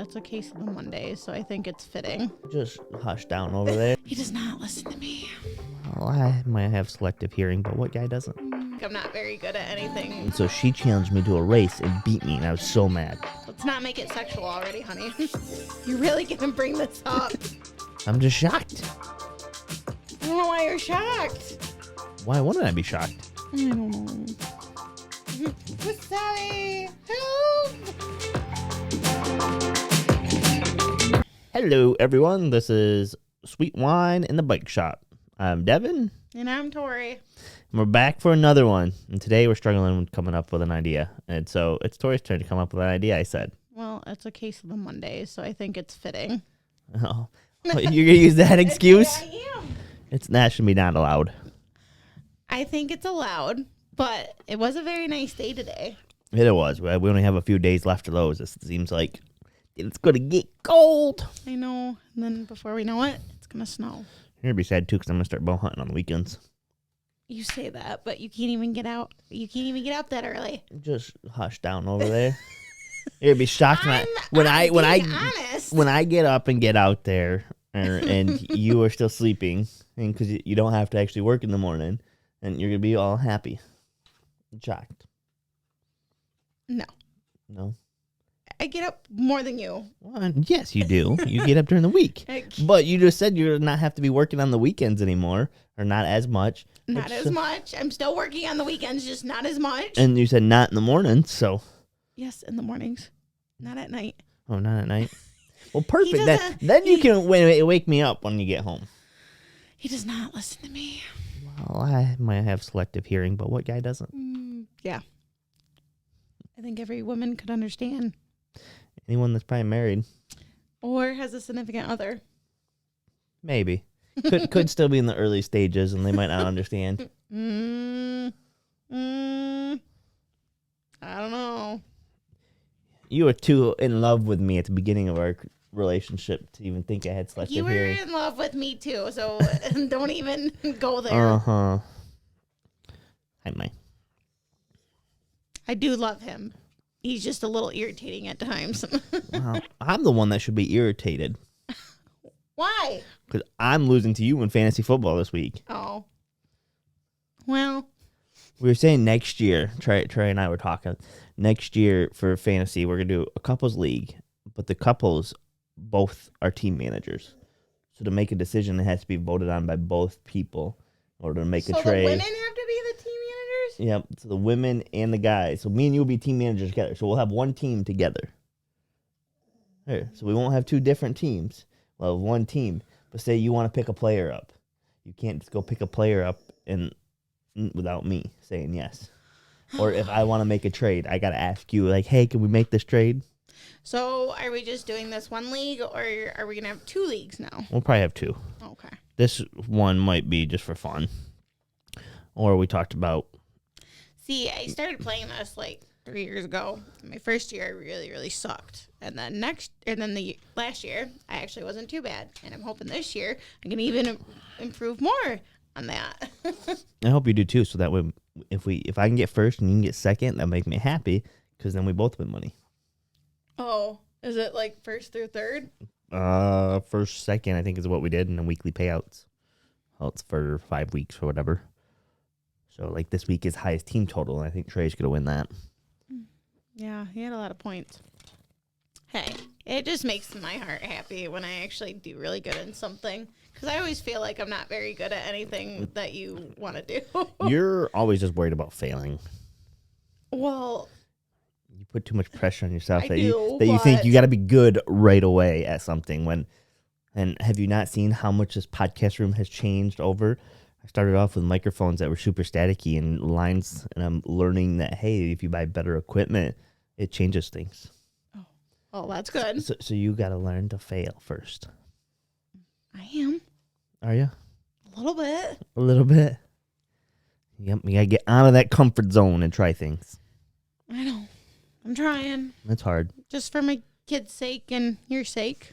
it's a case of the Mondays, so I think it's fitting. Just hush down over there. He does not listen to me. Well, I might have selective hearing, but what guy doesn't? I'm not very good at anything. And so she challenged me to a race and beat me, and I was so mad. Let's not make it sexual already, honey. You're really gonna bring this up. I'm just shocked. I don't know why you're shocked. Why wouldn't I be shocked? I don't know. Wasabi, help! Hello, everyone. This is Sweet Wine in the Bike Shop. I'm Devin. And I'm Tori. And we're back for another one. And today we're struggling with coming up with an idea. And so it's Tori's turn to come up with an idea, I said. Well, it's a case of the Mondays, so I think it's fitting. Oh, you're going to use that excuse? I am. That should be not allowed. I think it's allowed, but it was a very nice day today. It was. We only have a few days left of those. It seems like it's going to get cold. I know. And then before we know it, it's going to snow. You're going to be sad, too, because I'm going to start bow hunting on the weekends. You say that, but you can't even get out. You can't even get up that early. Just hush down over there. You're going to be shocked when I get up and get out there and you are still sleeping because you don't have to actually work in the morning, and you're going to be all happy. Shocked. No. I get up more than you. Well, yes, you do. You get up during the week. But you just said you're not have to be working on the weekends anymore, or not as much. Not as much. I'm still working on the weekends, just not as much. And you said not in the morning, so. Yes, in the mornings. Not at night. Oh, not at night? Well, perfect. Then you can wake me up when you get home. He does not listen to me. Well, I might have selective hearing, but what guy doesn't? Yeah. I think every woman could understand. Anyone that's probably married. Or has a significant other. Maybe. Could still be in the early stages, and they might not understand. I don't know. You were too in love with me at the beginning of our relationship to even think I had selective hearing. You were in love with me, too, so don't even go there. Uh-huh. I might. I do love him. He's just a little irritating at times. Well, I'm the one that should be irritated. Why? Because I'm losing to you in fantasy football this week. Oh. Well. We were saying next year, Trey and I were talking, next year for fantasy, we're going to do a couples league, but the couples both are team managers. So to make a decision, it has to be voted on by both people in order to make a trade. So the women have to be the team managers? Yep. So the women and the guys. So me and you will be team managers together. So we'll have one team together. Here. So we won't have two different teams. We'll have one team. But say you want to pick a player up. You can't just go pick a player up without me saying yes. Or if I want to make a trade, I got to ask you, like, hey, can we make this trade? So are we just doing this one league, or are we going to have two leagues now? We'll probably have two. Okay. This one might be just for fun. Or we talked about. See, I started playing this like 3 years ago. My first year, I really, really sucked. And then the last year, I actually wasn't too bad. And I'm hoping this year I can even improve more on that. I hope you do too. So that way, if I can get first and you can get second, that'll make me happy because then we both win money. Oh, is it like first through third? First, second, I think is what we did, and then weekly payouts. Well, it's for 5 weeks or whatever. So like this week is highest team total, and I think Trey's gonna win that. Yeah, he had a lot of points. Hey, it just makes my heart happy when I actually do really good in something. Because I always feel like I'm not very good at anything that you want to do. You're always just worried about failing. Well, you put too much pressure on yourself you think you got to be good right away at something. And have you not seen how much this podcast room has changed over? I started off with microphones that were super staticky and lines, and I'm learning that, hey, if you buy better equipment, it changes things. Oh, that's good. So you got to learn to fail first. I am. Are you? A little bit. A little bit? Yep, you got to get out of that comfort zone and try things. I know. I'm trying. That's hard. Just for my kids' sake and your sake.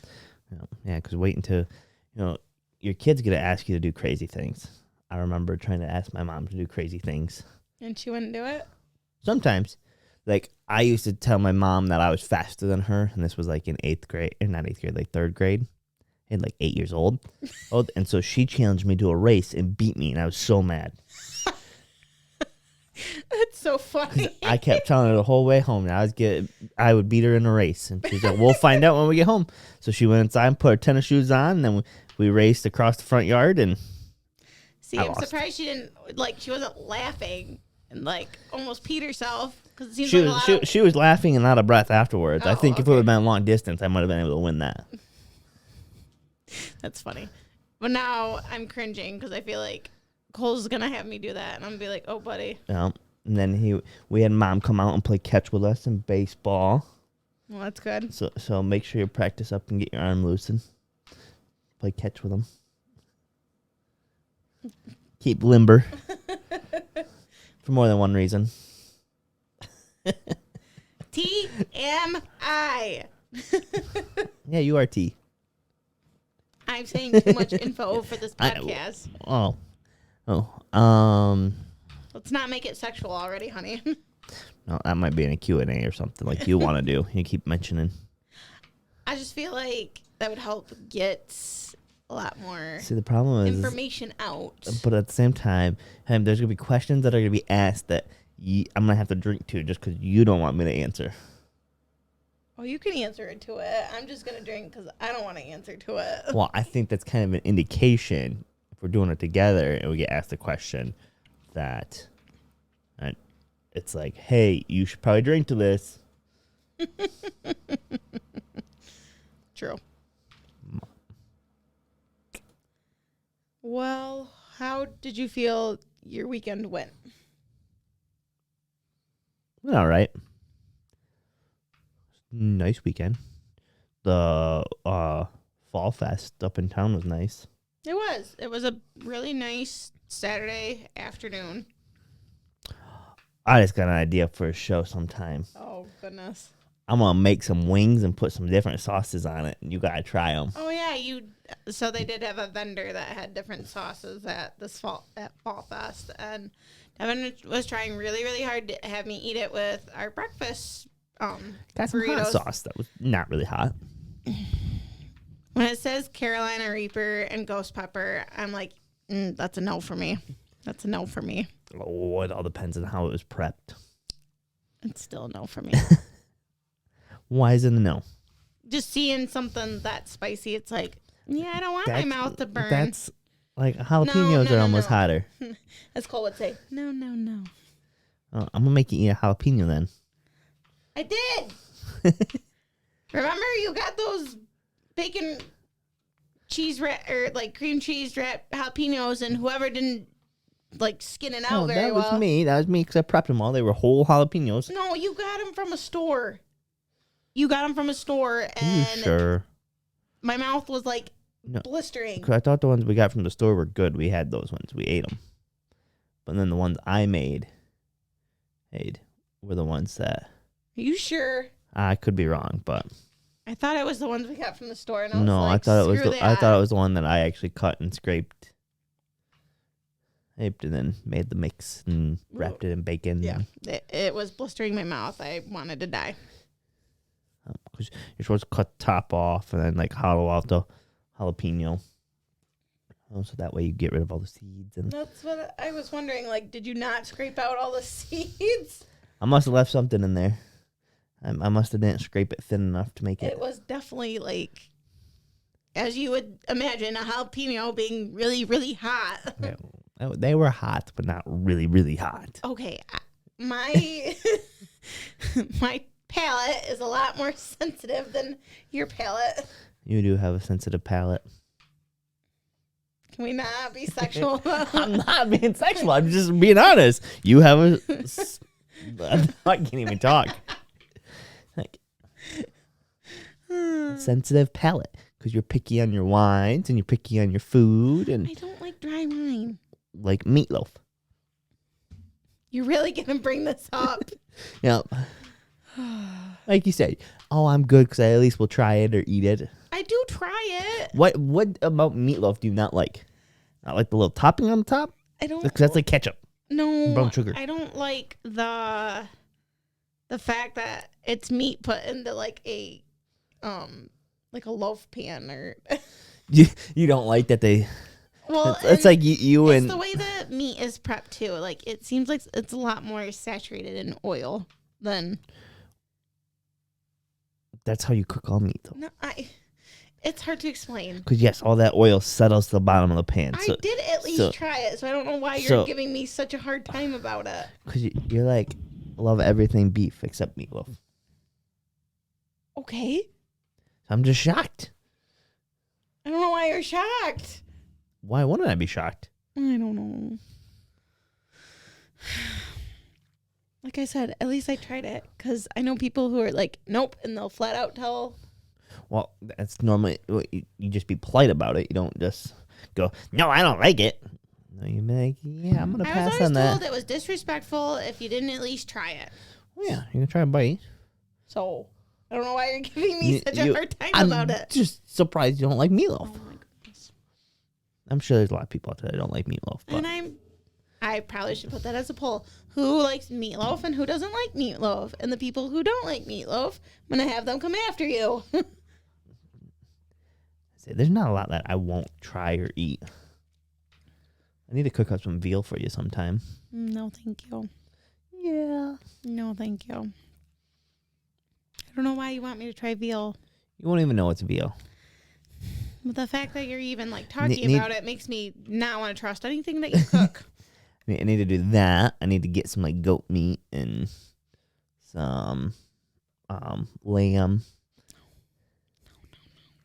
Yeah, because waiting to, your kid's going to ask you to do crazy things. I remember trying to ask my mom to do crazy things. And she wouldn't do it? Sometimes. like I used to tell my mom that I was faster than her, and this was like in 8th grade, or not 8th grade, like 3rd grade. And like 8 years old. And so she challenged me to a race and beat me, and I was so mad. That's so funny. I kept telling her the whole way home that I would beat her in a race, and she's like, "We'll find out when we get home." So she went inside and put her tennis shoes on, and then we raced across the front yard, and See, I'm surprised she didn't she wasn't laughing and like almost peed herself because it seems she was laughing and out of breath afterwards. I Oh, think if it would have been long distance, I might have been able to win that. That's funny. But now I'm cringing because I feel like Cole's gonna have me do that, and I'm gonna be like, "Oh, buddy." And then we had Mom come out and play catch with us in baseball. Well, that's good. So make sure you practice up and get your arm loosened. Play catch with them. Keep limber. For more than one reason. TMI. Yeah, you are T. I'm saying too much info for this podcast. Let's not make it sexual already, honey. No, that might be in a Q&A or something like you want to do. You keep mentioning. I just feel like that would help get a lot more See, the problem is information out. But at the same time, there's going to be questions that are going to be asked that I'm going to have to drink to just because you don't want me to answer. Oh, you can answer it to it. I'm just going to drink because I don't want to answer to it. Well, I think that's kind of an indication, if we're doing it together and we get asked a question, that it's like, hey, you should probably drink to this. True. Well, how did you feel your weekend went? All right. Nice weekend. The Fall Fest up in town was nice. It was. It was a really nice Saturday afternoon. I just got an idea for a show sometime. Oh, goodness. I'm going to make some wings and put some different sauces on it, and you got to try them. Oh, yeah. So they did have a vendor that had different sauces at Fall Fest, and Devin was trying really, really hard to have me eat it with our breakfast Got some burritos. hot sauce that was not really hot. When it says Carolina Reaper and Ghost Pepper, I'm like, that's a no for me. That's a no for me. Oh, it all depends on how it was prepped. It's still a no for me. Why is it a no? Just seeing something that spicy, it's like, yeah, I don't want my mouth to burn. That's like jalapenos are almost hotter. As Cole would say, no. I'm going to make you eat a jalapeno then. I did. Remember, you got those bacon cheese or like cream cheese wrapped jalapenos, and whoever didn't like skin it out very well. That was me. That was me because I prepped them all. They were whole jalapenos. No, you got them from a store. And Are you sure? My mouth was like blistering. Because I thought the ones we got from the store were good. We had those ones. We ate them. But then the ones I made were the ones that... Are you sure? I could be wrong, but... I thought it was the ones we got from the store. And I thought it was the one that I actually cut and scraped. And then made the mix and wrapped it in bacon. Yeah, it was blistering my mouth. I wanted to die. Because you're supposed to cut the top off and then like hollow out the jalapeno. So that way you get rid of all the seeds. And that's what I was wondering. Like, did you not scrape out all the seeds? I must have left something in there. I must have didn't scrape it thin enough to make it. It was definitely like, as you would imagine, a jalapeno being really, really hot. Yeah, they were hot, but not really, really hot. Okay, my my palate is a lot more sensitive than your palate. You do have a sensitive palate. Can we not be sexual? I'm not being sexual. I'm just being honest. You have a... I can't even talk. Like, sensitive palate. Because you're picky on your wines and you're picky on your food. And I don't like dry wine. Like meatloaf. You're really going to bring this up? Yeah. Like you said, I'm good because I at least will try it or eat it. I do try it. What about meatloaf do you not like? Not like the little topping on the top? I don't. Because that's like ketchup. No. Brown sugar. I don't like the the fact that it's meat put into like a loaf pan or You don't like that they. well, It's like you it's and the way that meat is prepped too. Like it seems like it's a lot more saturated in oil than. that's how you cook all meat though. No, it's hard to explain. Because yes, all that oil settles to the bottom of the pan. I did at least try it, so I don't know why you're giving me such a hard time about it. Because you're like, love everything beef except meatloaf. Okay. I'm just shocked. I don't know why you're shocked. Why wouldn't I be shocked? I don't know. Like I said, at least I tried it because I know people who are like, nope, and they'll flat out tell. Well, that's normally, you just be polite about it. You don't just go, no, I don't like it. No, you be like, yeah, I'm going to pass on that. I was always told it was disrespectful if you didn't at least try it. Well, yeah, you can try a bite. So, I don't know why you're giving me such a hard time about it. I'm just surprised you don't like meatloaf. Oh my goodness. I'm sure there's a lot of people out there that don't like meatloaf. But. And I probably should put that as a poll. Who likes meatloaf and who doesn't like meatloaf? And the people who don't like meatloaf, I'm going to have them come after you. There's not a lot that I won't try or eat. I need to cook up some veal for you sometime. No, thank you. Yeah. No, thank you. I don't know why you want me to try veal. You won't even know it's veal. But the fact that you're even like talking about it makes me not want to trust anything that you cook. I need to do that. I need to get some like goat meat and some lamb.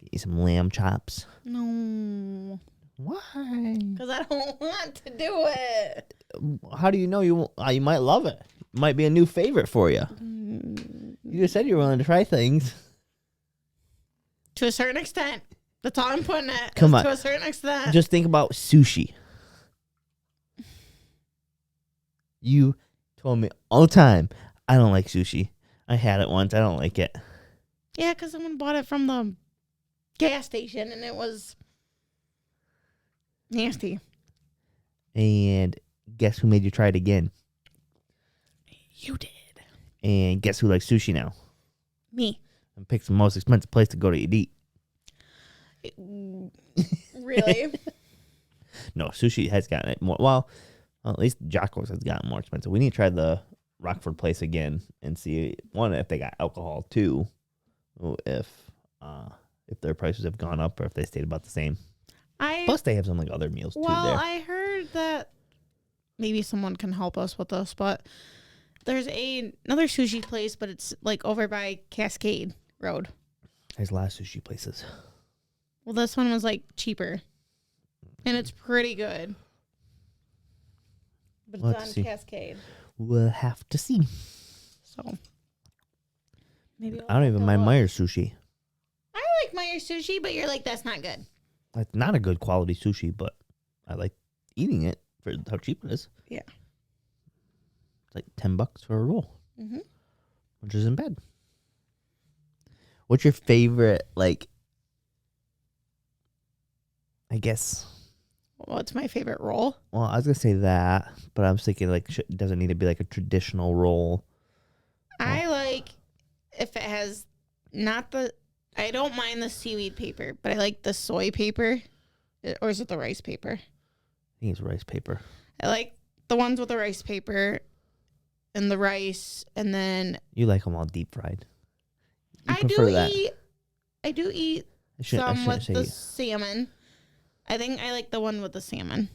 Get you some lamb chops. No. Why? Because I don't want to do it. How do you know you might love it? It might be a new favorite for you. You just said you were willing to try things. To a certain extent. That's all I'm putting it. Come on. To a certain extent. Just think about sushi. You told me all the time, I don't like sushi. I had it once. I don't like it. Yeah, because someone bought it from the gas station and it was nasty. And guess who made you try it again? You did. And guess who likes sushi now? Me. And picks the most expensive place to go to eat. Really? No, sushi has gotten it more. Well, at least Jocko's has gotten more expensive. We need to try the Rockford place again and see, one, if they got alcohol, two, if their prices have gone up or if they stayed about the same. Plus, they have some like other meals too there. Well, I heard that maybe someone can help us with this, but there's another sushi place, but it's like over by Cascade Road. There's a lot of sushi places. Well, this one was like cheaper, and it's pretty good. But it's on Cascade. We'll have to see. So maybe I don't even mind Myers sushi. I like Myers sushi, but you're like, that's not good. It's not a good quality sushi, but I like eating it for how cheap it is. Yeah. It's like $10 for a roll, which isn't bad. What's your favorite, like, I guess? What's my favorite roll? Well, I was going to say that, but I was thinking, like, does it need to be like a traditional roll? I like if it has not the... I don't mind the seaweed paper, but I like the soy paper. Or is it the rice paper? I think it's rice paper. I like the ones with the rice paper and the rice, and then... You like them all deep fried. I do eat some with the salmon. I think I like the one with the salmon.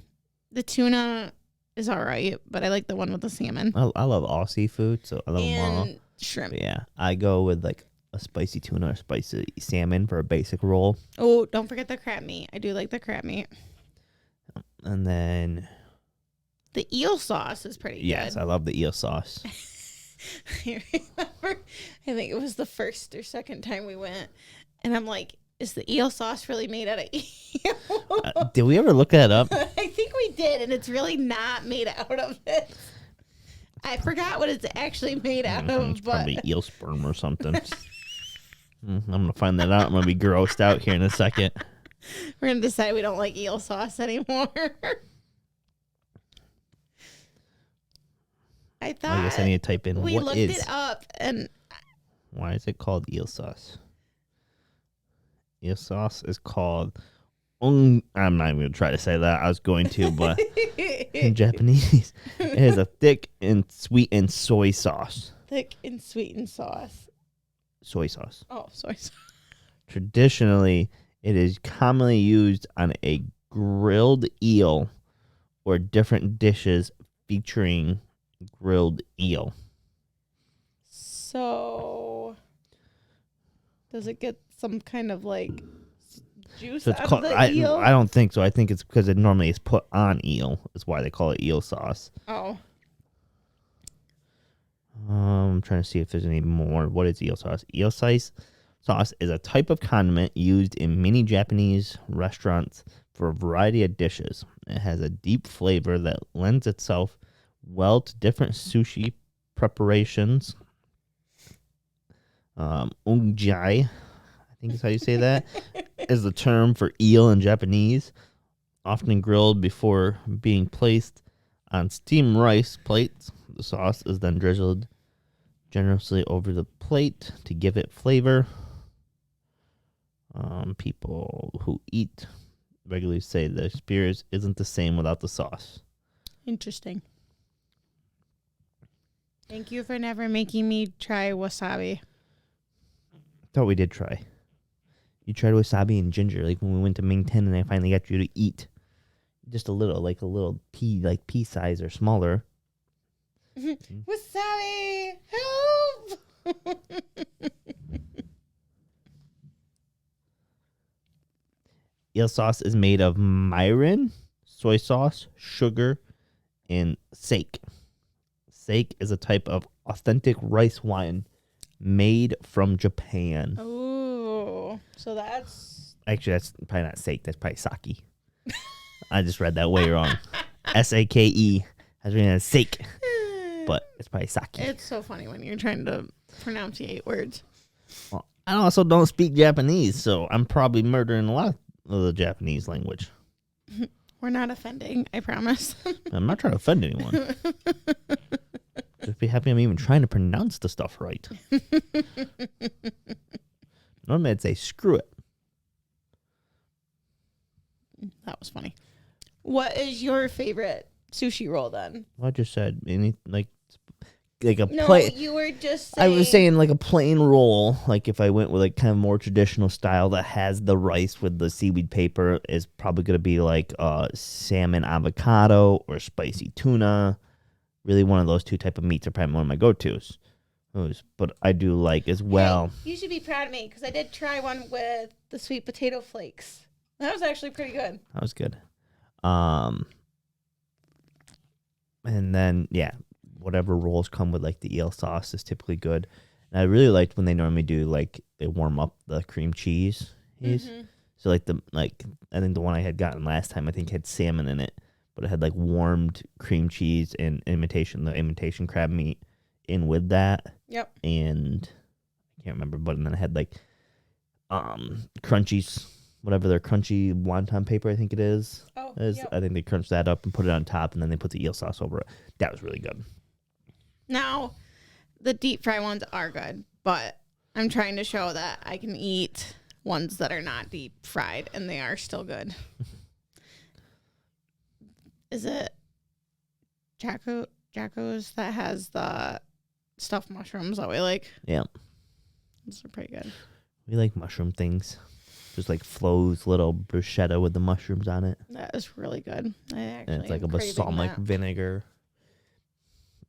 The tuna is all right, but I like the one with the salmon. I love all seafood, so I love them all. Shrimp. But yeah, I go with like a spicy tuna or spicy salmon for a basic roll. Oh, don't forget the crab meat. I do like the crab meat. And then... the eel sauce is pretty good. Yes, I love the eel sauce. I remember, I think it was the first or second time we went, and I'm like, is the eel sauce really made out of eel? Did we ever look that up? I think we did, and it's really not made out of it. I forgot what it's actually made out of. It's probably eel sperm or something. I'm going to find that out. I'm going to be grossed out here in a second. We're going to decide we don't like eel sauce anymore. I I thought I guess I need to type in we what looked is. it up, and Why is it called eel sauce? Eel sauce is called. I'm not even going to try to say that. I was going to, but in Japanese, it is a thick and sweetened soy sauce. thick and sweetened sauce. Soy sauce. Oh, soy sauce. Traditionally, it is commonly used on a grilled eel or different dishes featuring grilled eel. So, does it get some kind of like juice So it's out called. of the eel? I don't think so. I think it's because it normally is put on eel. Is why they call it eel sauce. Oh, I'm trying to see if there's any more. What is eel sauce? Eel sauce is a type of condiment used in many Japanese restaurants for a variety of dishes. It has a deep flavor that lends itself well to different sushi preparations. Ungjai, I think is how you say that, is the term for eel in Japanese, often grilled before being placed on steamed rice plates. The sauce is then drizzled generously over the plate to give it flavor. People who eat regularly say the experience isn't the same without the sauce. interesting. Thank you for never making me try wasabi. Thought we did try. You tried wasabi and ginger, like when we went to Ming Ten, and I finally got you to eat just a little pea size or smaller. Wasabi, help! Eel sauce is made of mirin, soy sauce, sugar, and sake. Sake is a type of authentic rice wine made from Japan. Oh, so that's Actually, that's probably not sake. That's probably sake. I just read that way wrong. S-A-K-E. I was reading it as sake, but it's probably sake. it's so funny when you're trying to pronunciate words. Well, I also don't speak Japanese, so I'm probably murdering a lot of the Japanese language. We're not offending, I promise. I'm not trying to offend anyone. Just be happy I'm even trying to pronounce the stuff right. Normally I'd say screw it. That was funny. What is your favorite sushi roll then? Well, I just said any like a No, plain. you were just I saying. was saying like a plain roll. Like if I went with like kind of more traditional style that has the rice with the seaweed paper, is probably gonna be like salmon avocado or spicy tuna. Really, one of those two type of meats are probably one of my go-tos. But I do like as well. Hey, you should be proud of me because I did try one with the sweet potato flakes. That was actually pretty good. That was good. And then yeah, whatever rolls come with like the eel sauce is typically good. And I really liked when they normally do like they warm up the cream cheese. So I think the one I had gotten last time I think had salmon in it, but it had like warmed cream cheese and the imitation crab meat in with that. Yep. And I can't remember, but then it had like crunchies, whatever their crunchy wonton paper I think it is. Oh, Yep. I think they crunched that up and put it on top, and then they put the eel sauce over it. That was really good. Now, the deep fry ones are good, but I'm trying to show that I can eat ones that are not deep fried, and they are still good. Is it Jacko's that has the stuffed mushrooms that we like? Yeah. Those are pretty good. We like mushroom things. Just like Flo's little bruschetta with the mushrooms on it. That is really good. And it's like a balsamic vinegar.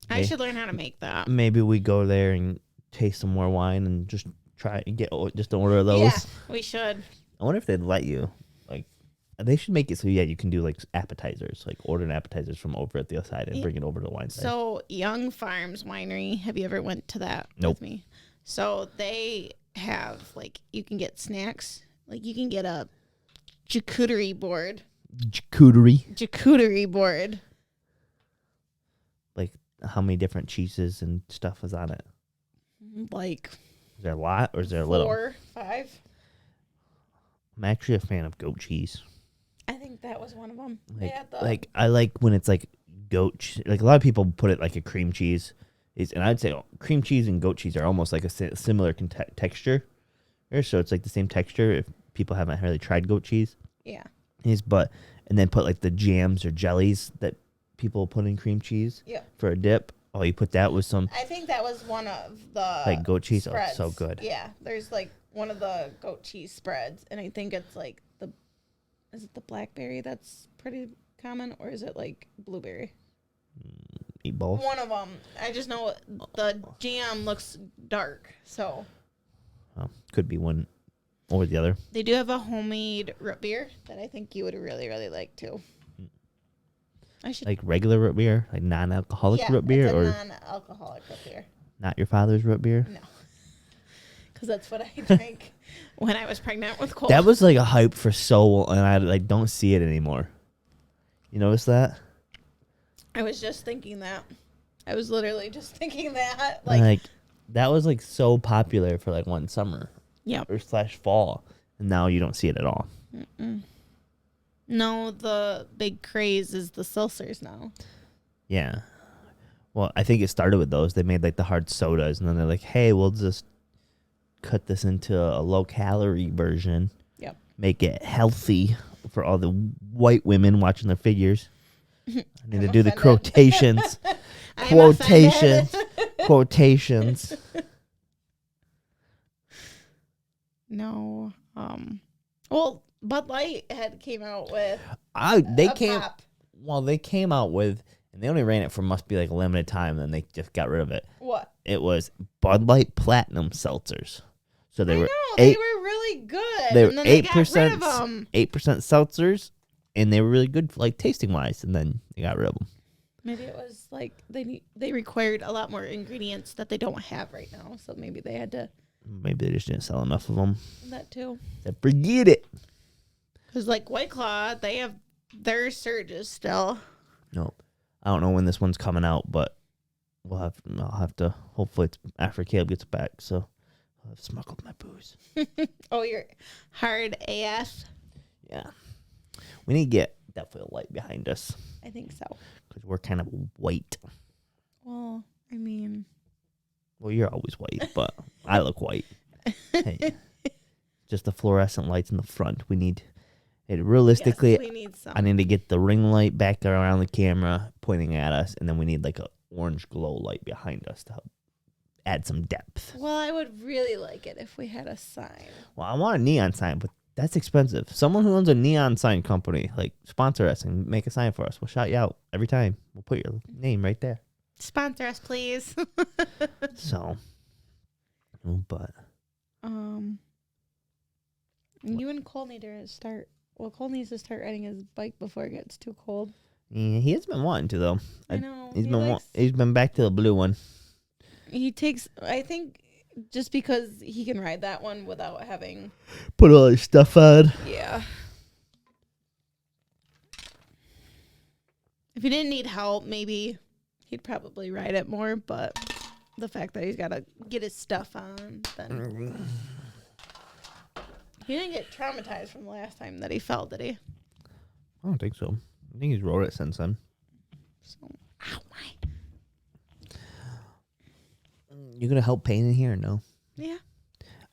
I should learn how to make that. Maybe we go there and taste some more wine and just try and get just to order those. Yeah, we should. I wonder if they'd let you. Like, they should make it so you can do like appetizers, like order appetizers from over at the other side and bring it over to the wine side. So Young Farms Winery, have you ever went to that Nope. with me? So they have like you can get snacks. Like you can get a charcuterie board. Charcuterie board. Like how many different cheeses and stuff is on it? Like Is there a lot or is there a little? 4, 5. I'm actually a fan of goat cheese. I think that was one of them. They had the Like I like when it's like goat like a lot of people put it like a cream cheese and I'd say cream cheese and goat cheese are almost like a similar texture, so it's like the same texture if people haven't really tried goat cheese. Yeah. And then put like the jams or jellies that people put in cream cheese. Yeah. For a dip. Oh, you put that with some. I think that was one of the like goat cheese. spreads. Oh, so good. Yeah, there's like one of the goat cheese spreads, and I think it's like is it the blackberry that's pretty common, or is it like blueberry? Eat balls. One of them. I just know the jam looks dark, so. Oh, could be one or the other. They do have a homemade root beer that I think you would really, really like too. I should like regular root beer, like non-alcoholic root beer, it's a or non-alcoholic root beer. Not your father's root beer. No, because that's what I drank when I was pregnant with Cole. That was like a hype for so long, and I like don't see it anymore. You notice that? I was just thinking that. I was literally just thinking that. Like that was like so popular for like one summer. Yeah. Or / fall, and now you don't see it at all. Mm-mm. No, the big craze is the seltzers now. Yeah. Well, I think it started with those. They made like the hard sodas, and then they're like, "Hey, we'll just cut this into a low-calorie version. Yep. Make it healthy for all the white women watching their figures." I need to do the quotations. Quotations. Quotations. No. Well, Bud Light had came out with They came out with, and they only ran it for must be like a limited time, and then they just got rid of it. What? It was Bud Light Platinum seltzers. So they were they were really good. They were and then 8%, 8% 8% seltzers, and they were really good, like tasting wise. And then they got rid of them. Maybe it was like they required a lot more ingredients that they don't have right now, so maybe they had to. Maybe they just didn't sell enough of them. That too. Forget it. Because like White Claw, they have their surges still. Nope. I don't know when this one's coming out, but I'll have to. Hopefully, it's after Caleb gets back. So I've smuggled my booze. Oh, you're hard AF. Yeah. We need to get definitely a light behind us. I think so. Because we're kind of white. Well, I mean. Well, you're always white, but I look white. Hey, just the fluorescent lights in the front. We need it realistically. Yes, we need some. I need to get the ring light back around the camera pointing at us, and then we need like a orange glow light behind us to help add some depth. Well, I would really like it if we had a sign. Well, I want a neon sign, but that's expensive. Someone who owns a neon sign company, like, sponsor us and make a sign for us. We'll shout you out every time. We'll put your name right there. Sponsor us, please. So, but you and Cole need to start. Well, Cole needs to start riding his bike before it gets too cold. yeah, he has been wanting to though. I know. He's been back to the blue one. He takes. I think just because he can ride that one without having Put all his stuff on. Yeah. If he didn't need help, maybe he'd probably ride it more, but the fact that he's got to get his stuff on, then he didn't get traumatized from the last time that he fell, did he? I don't think so. I think he's rode it since then. So, ow, my. You gonna help paint in here or no? Yeah.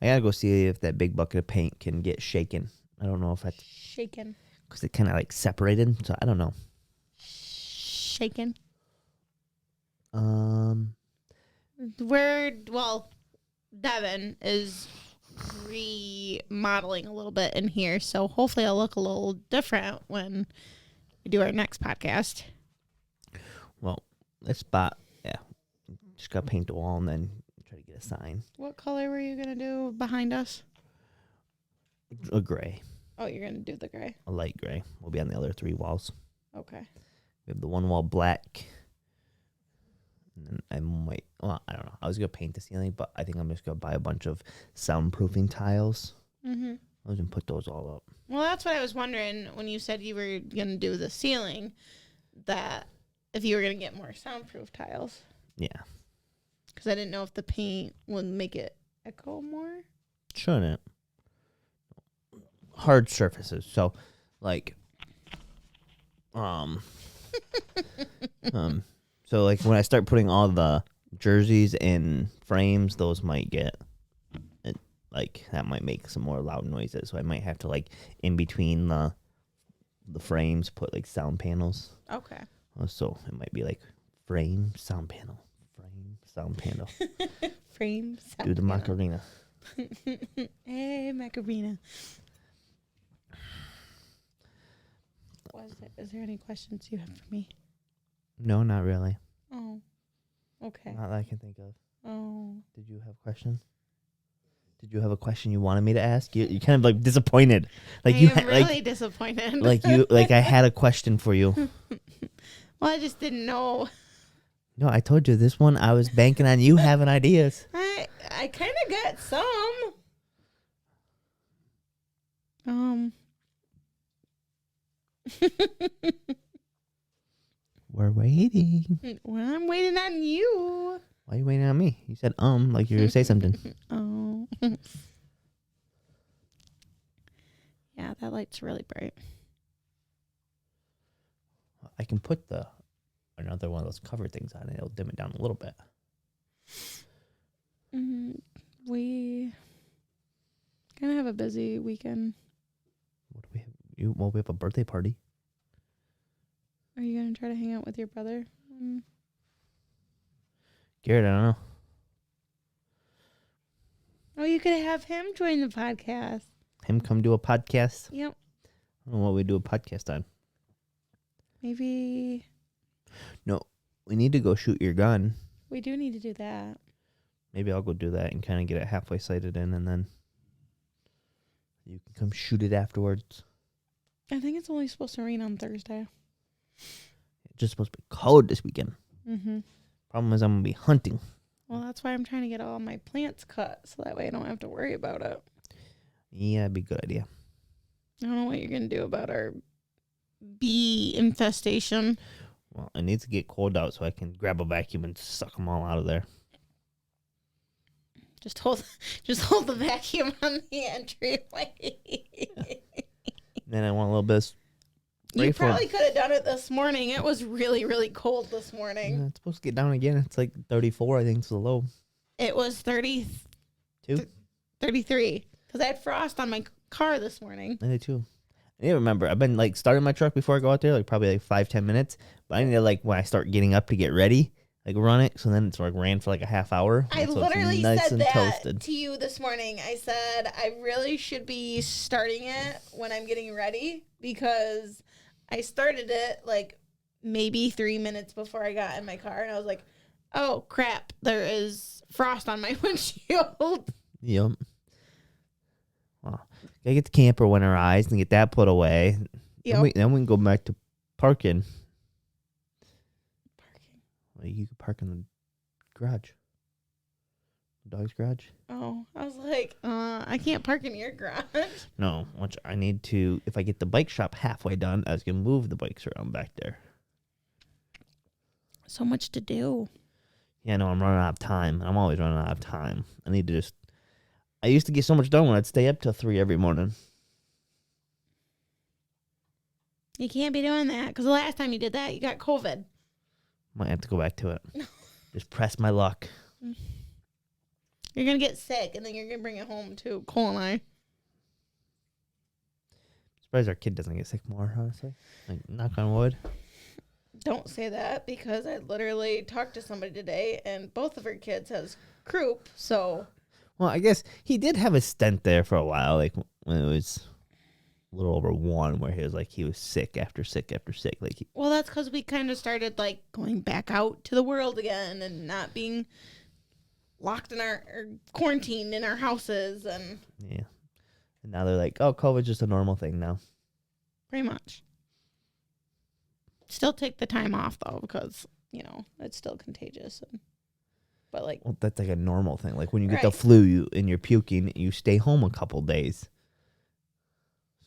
I gotta go see if that big bucket of paint can get shaken. I don't know if that's Shaken. because it kind of like separated, so I don't know. Shaken. Devin is remodeling a little bit in here, so hopefully I'll look a little different when we do our next podcast. Well, this spot, yeah, just gotta paint the wall and then try to get a sign. What color were you gonna do behind us? A gray, Oh, you're gonna do the gray. a light gray. Will be on the other 3 walls. Okay. We have the one wall black. And then I might, well, I don't know. I was gonna paint the ceiling, but I think I'm just gonna buy a bunch of soundproofing tiles. Mm-hmm. I was gonna put those all up. Well, that's what I was wondering when you said you were gonna do the ceiling. That if you were gonna get more soundproof tiles. Yeah, Because I didn't know if the paint would make it echo more. shouldn't. Hard surfaces, so like, So like when I start putting all the jerseys in frames, those might get like that might make some more loud noises. So I might have to like in between the frames put like sound panels. Okay. So it might be like frame sound panel, frame sound panel. Frame sound Do the panel. Macarena. Hey, Macarena. Is there any questions you have for me? No, not really. Oh. Okay. Not that I can think of. Oh. Did you have a question? Did you have a question you wanted me to ask? You're kind of like disappointed. Like I am really disappointed. like I had a question for you. Well, I just didn't know. No, I told you this one. I was banking on you having ideas. I kind of got some. We're waiting. Well, I'm waiting on you. Why are you waiting on me? You said like you were gonna say something. Oh. Yeah, that light's really bright. I can put another one of those cover things on and it'll dim it down a little bit. We kind of have a busy weekend. What do we have? We have a birthday party. Are you gonna try to hang out with your brother? Garrett, I don't know. Oh, you could have him join the podcast. Him come do a podcast? Yep. I don't know what we do a podcast on. Maybe. No, we need to go shoot your gun. We do need to do that. Maybe I'll go do that and kind of get it halfway sighted in, and then you can come shoot it afterwards. I think it's only supposed to rain on Thursday. It's just supposed to be cold this weekend. Mm-hmm. Problem is I'm going to be hunting. Well, that's why I'm trying to get all my plants cut, so that way I don't have to worry about it. Yeah, it'd be a good idea. I don't know what you're going to do about our bee infestation. Well, it needs to get cold out so I can grab a vacuum and suck them all out of there. Just hold the vacuum on the entryway. Then I want a little bit of spray You foam. probably could have done it this morning. It was really, really cold this morning. Yeah, it's supposed to get down again. It's like 34, I think, is the low. It was 32? 33. Because I had frost on my car this morning. 92. I need to remember, I've been like starting my truck before I go out there, like probably like 5-10 minutes. But I need to like when I start getting up to get ready, like run it. So then it's like ran for like a half hour. I so literally nice said and that toasted. to you this morning. I said I really should be starting it when I'm getting ready because I started it like maybe 3 minutes before I got in my car. And I was like, oh, crap. There is frost on my windshield. Yep. Well, gotta get the camper winterized and get that put away. Yep. Then we can go back to parking. Well, you can park in the garage. The dog's garage. Oh, I was like, I can't park in your garage. No, which I need to. If I get the bike shop halfway done, I was gonna move the bikes around back there. So much to do. Yeah, no, I'm running out of time. I'm always running out of time. I need to just. I used to get so much done when I'd stay up till 3 every morning. You can't be doing that because the last time you did that, you got COVID. Might have to go back to it. Just press my luck. You're going to get sick and then you're going to bring it home to Cole and I. Surprised our kid doesn't get sick more, honestly. Like, knock on wood. Don't say that because I literally talked to somebody today and both of her kids has croup, so. Well, I guess he did have a stint there for a while, like when it was a little over 1, where he was sick after sick after sick. Like, Well, that's because we kind of started like going back out to the world again and not being locked in or quarantined in our houses and. yeah. And now they're like, oh, COVID's just a normal thing now. Pretty much. Still take the time off though because, it's still contagious. But like, Well, that's like a normal thing. Like when you get the Right. flu and you're puking, you stay home a couple days.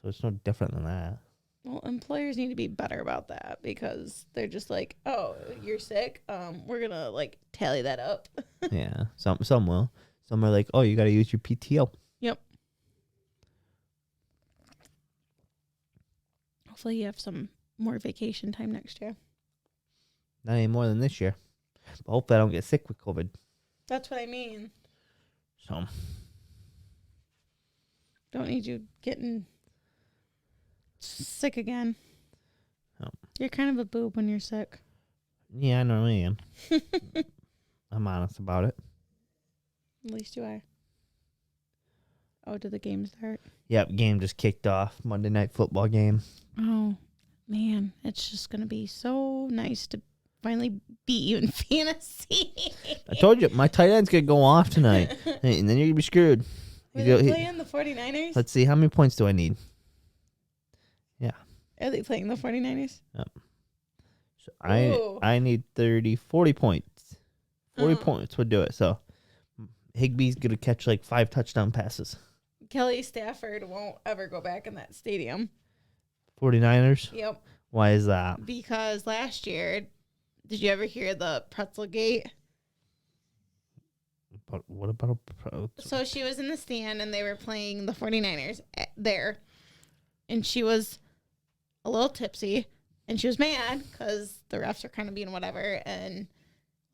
So it's no different than that. well, employers need to be better about that because they're just like, oh, you're sick. We're gonna like tally that up. Yeah. Some will. Some are like, oh, you got to use your PTO. Yep. Hopefully you have some more vacation time next year. Not any more than this year. But hopefully I don't get sick with COVID. That's what I mean. So Don't need you getting sick again. Oh. You're kind of a boob when you're sick. yeah, I normally am. I'm honest about it. At least you are. Oh, did the game start? Yep, game just kicked off. Monday Night Football game. Oh, man. It's just going to be so nice to finally beat you in fantasy. I told you, my tight end's going to go off tonight. And then you're going to be screwed. Were they playing the 49ers? Let's see, how many points do I need? Are they playing the 49ers? So I need 40 points. 40 points would do it. So Higbee's going to catch like 5 touchdown passes. Kelly Stafford won't ever go back in that stadium. 49ers? Yep. Why is that? Because last year, did you ever hear the pretzel gate? But what about So she was in the stand and they were playing the 49ers there. And she was a little tipsy and she was mad because the refs are kind of being whatever. And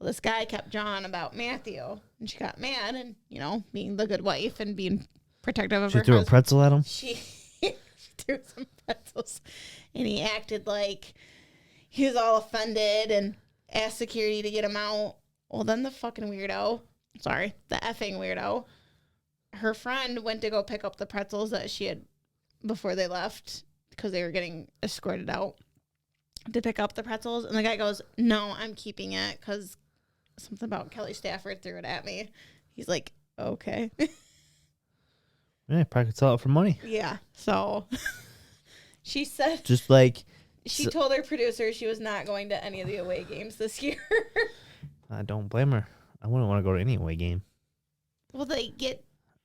this guy kept jawing about Matthew and she got mad and, being the good wife and being protective of her She threw a pretzel at him? She threw some pretzels and he acted like he was all offended and asked security to get him out. Well, then the fucking weirdo, the effing weirdo, her friend went to go pick up the pretzels that she had before they left because they were getting escorted out to pick up the pretzels. And the guy goes, no, I'm keeping it because something about Kelly Stafford threw it at me. He's like, okay. Yeah, probably could sell it for money. Yeah. So she said, just like she told her producer she was not going to any of the away games this year. I don't blame her. I wouldn't want to go to any away game. Well,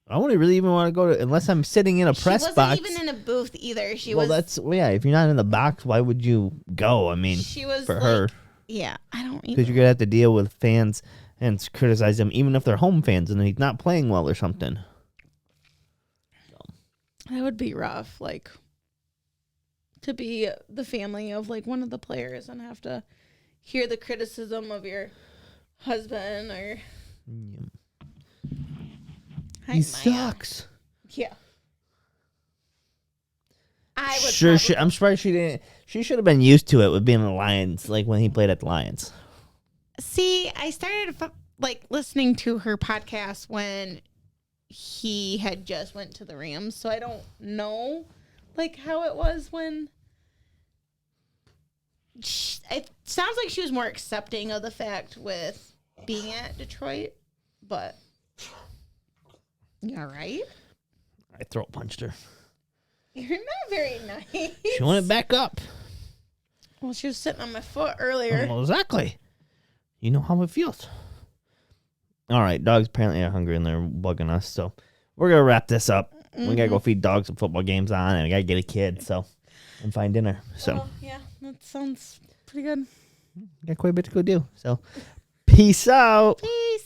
I wouldn't really even want to go to unless I'm sitting in a press box. She wasn't even in a booth either. If you're not in the box, why would you go? I mean, she was for her. Yeah, I don't even. Because you're gonna have to deal with fans and criticize them, even if they're home fans and he's not playing well or something. That would be rough, to be the family of one of the players and have to hear the criticism of your husband or. Yeah. Hi, He Maya. sucks. Yeah. I would. Sure, I'm surprised she didn't. She should have been used to it with being in the Lions, like when he played at the Lions. See, I started listening to her podcast when he had just went to the Rams, so I don't know how it was when. It sounds like she was more accepting of the fact with being at Detroit, but you all right? I throat punched her. You're not very nice. She went back up. Well, she was sitting on my foot earlier. Well, exactly. You know how it feels. All right, dogs apparently are hungry and they're bugging us, so we're gonna wrap this up. Mm-hmm. We gotta go feed dogs some football games on, and we gotta get a kid, and find dinner. So yeah, that sounds pretty good. Got quite a bit to go do. So peace out. Peace.